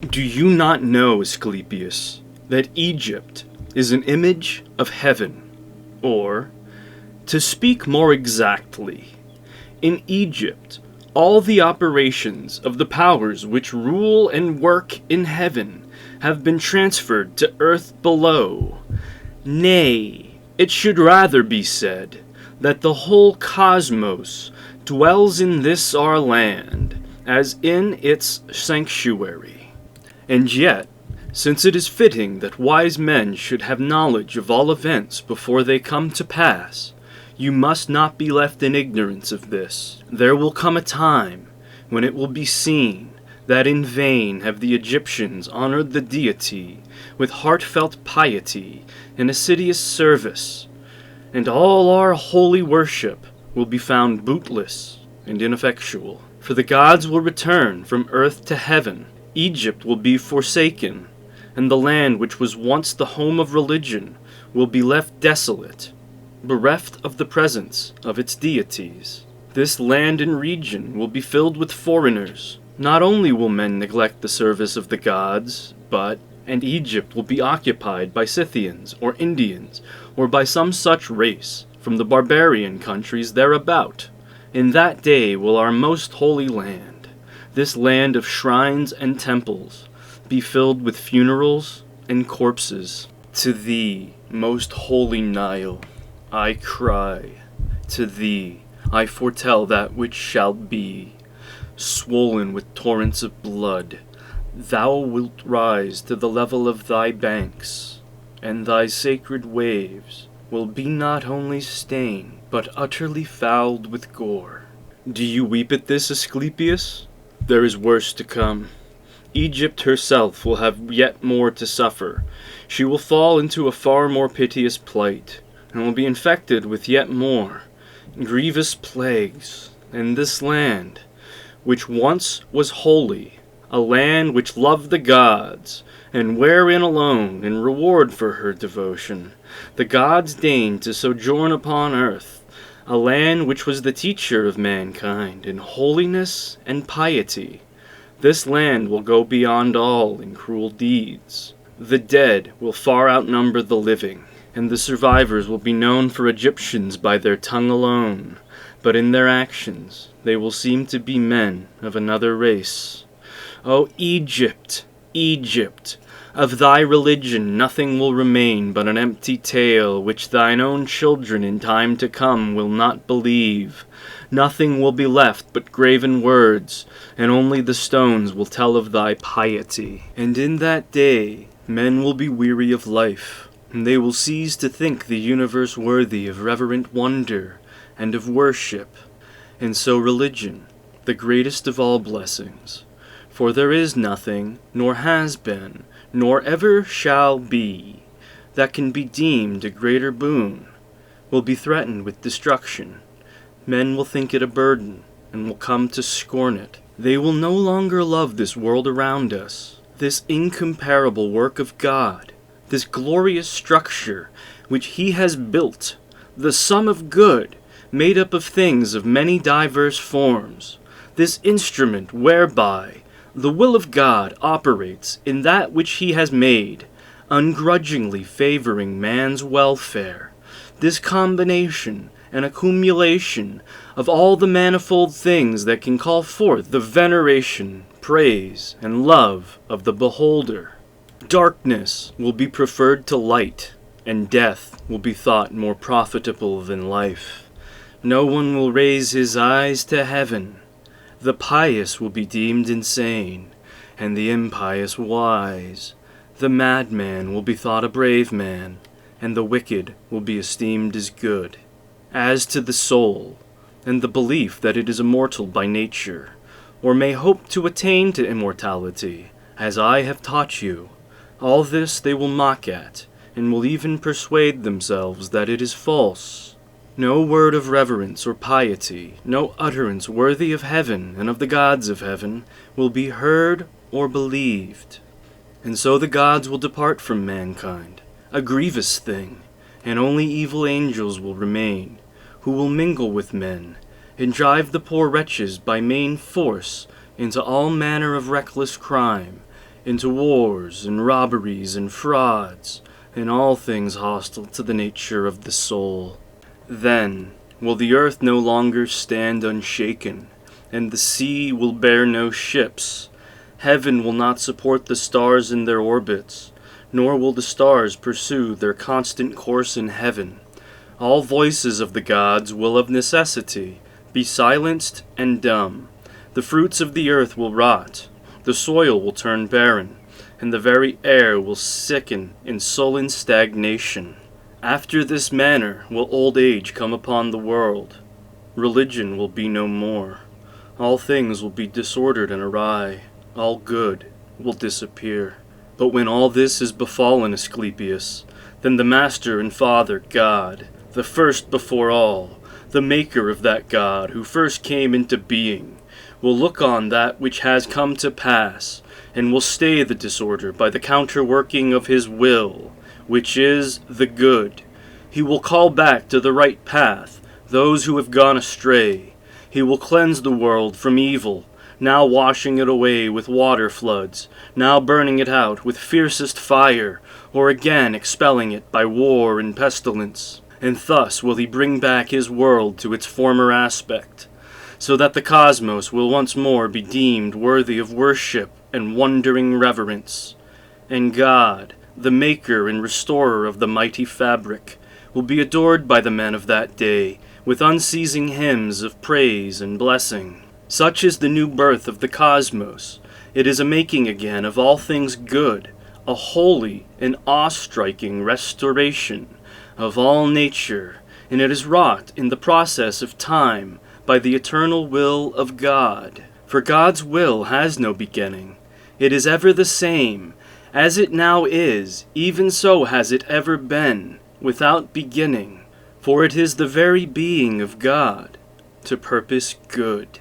Do you not know, Asclepius, that Egypt is an image of heaven? Or, to speak more exactly, in Egypt, all the operations of the powers which rule and work in heaven have been transferred to earth below. Nay, it should rather be said that the whole cosmos dwells in this our land, as in its sanctuary. And yet, since it is fitting that wise men should have knowledge of all events before they come to pass, you must not be left in ignorance of this. There will come a time when it will be seen that in vain have the Egyptians honored the deity with heartfelt piety and assiduous service, and all our holy worship will be found bootless and ineffectual. For the gods will return from earth to heaven. Egypt will be forsaken, and the land which was once the home of religion will be left desolate, bereft of the presence of its deities. This land and region will be filled with foreigners. Not only will men neglect the service of the gods, and Egypt will be occupied by Scythians or Indians, or by some such race from the barbarian countries thereabout. In that day will our most holy land, this land of shrines and temples, be filled with funerals and corpses. To thee, most holy Nile, I cry. To thee I foretell that which shall be. Swollen with torrents of blood, thou wilt rise to the level of thy banks, and thy sacred waves will be not only stained, but utterly fouled with gore. Do you weep at this, Asclepius? There is worse to come. Egypt herself will have yet more to suffer. She will fall into a far more piteous plight, and will be infected with yet more grievous plagues. And this land, which once was holy, a land which loved the gods, and wherein alone, in reward for her devotion, the gods deigned to sojourn upon earth, a land which was the teacher of mankind in holiness and piety, this land will go beyond all in cruel deeds. The dead will far outnumber the living, and the survivors will be known for Egyptians by their tongue alone, but in their actions they will seem to be men of another race. O Egypt, Egypt! Of thy religion nothing will remain but an empty tale which thine own children in time to come will not believe. Nothing will be left but graven words, and only the stones will tell of thy piety. And in that day men will be weary of life, and they will cease to think the universe worthy of reverent wonder and of worship. And so religion, the greatest of all blessings, for there is nothing, nor has been, nor ever shall be, that can be deemed a greater boon, will be threatened with destruction. Men will think it a burden, and will come to scorn it. They will no longer love this world around us, this incomparable work of God, this glorious structure which He has built, the sum of good, made up of things of many diverse forms, this instrument whereby the will of God operates in that which He has made, ungrudgingly favoring man's welfare. This combination and accumulation of all the manifold things that can call forth the veneration, praise, and love of the beholder. Darkness will be preferred to light, and death will be thought more profitable than life. No one will raise his eyes to heaven. The pious will be deemed insane, and the impious wise. The madman will be thought a brave man, and the wicked will be esteemed as good. As to the soul, and the belief that it is immortal by nature, or may hope to attain to immortality, as I have taught you, all this they will mock at, and will even persuade themselves that it is false. No word of reverence or piety, no utterance worthy of heaven and of the gods of heaven, will be heard or believed. And so the gods will depart from mankind, a grievous thing, and only evil angels will remain, who will mingle with men, and drive the poor wretches by main force into all manner of reckless crime, into wars and robberies and frauds, and all things hostile to the nature of the soul. Then will the earth no longer stand unshaken, and the sea will bear no ships. Heaven will not support the stars in their orbits, nor will the stars pursue their constant course in heaven. All voices of the gods will of necessity be silenced and dumb. The fruits of the earth will rot, the soil will turn barren, and the very air will sicken in sullen stagnation. After this manner will old age come upon the world. Religion will be no more. All things will be disordered and awry. All good will disappear. But when all this is befallen, Asclepius, then the Master and Father, God, the first before all, the maker of that God who first came into being, will look on that which has come to pass, and will stay the disorder by the counterworking of his will, which is the good. He will call back to the right path those who have gone astray. He will cleanse the world from evil, now washing it away with water floods, now burning it out with fiercest fire, or again expelling it by war and pestilence. And thus will he bring back his world to its former aspect, so that the cosmos will once more be deemed worthy of worship and wondering reverence. And God, the maker and restorer of the mighty fabric, will be adored by the men of that day with unceasing hymns of praise and blessing. Such is the new birth of the cosmos. It is a making again of all things good, a holy and awe-striking restoration of all nature, and it is wrought in the process of time by the eternal will of God. For God's will has no beginning. It is ever the same. As it now is, even so has it ever been, without beginning. For it is the very being of God, to purpose good.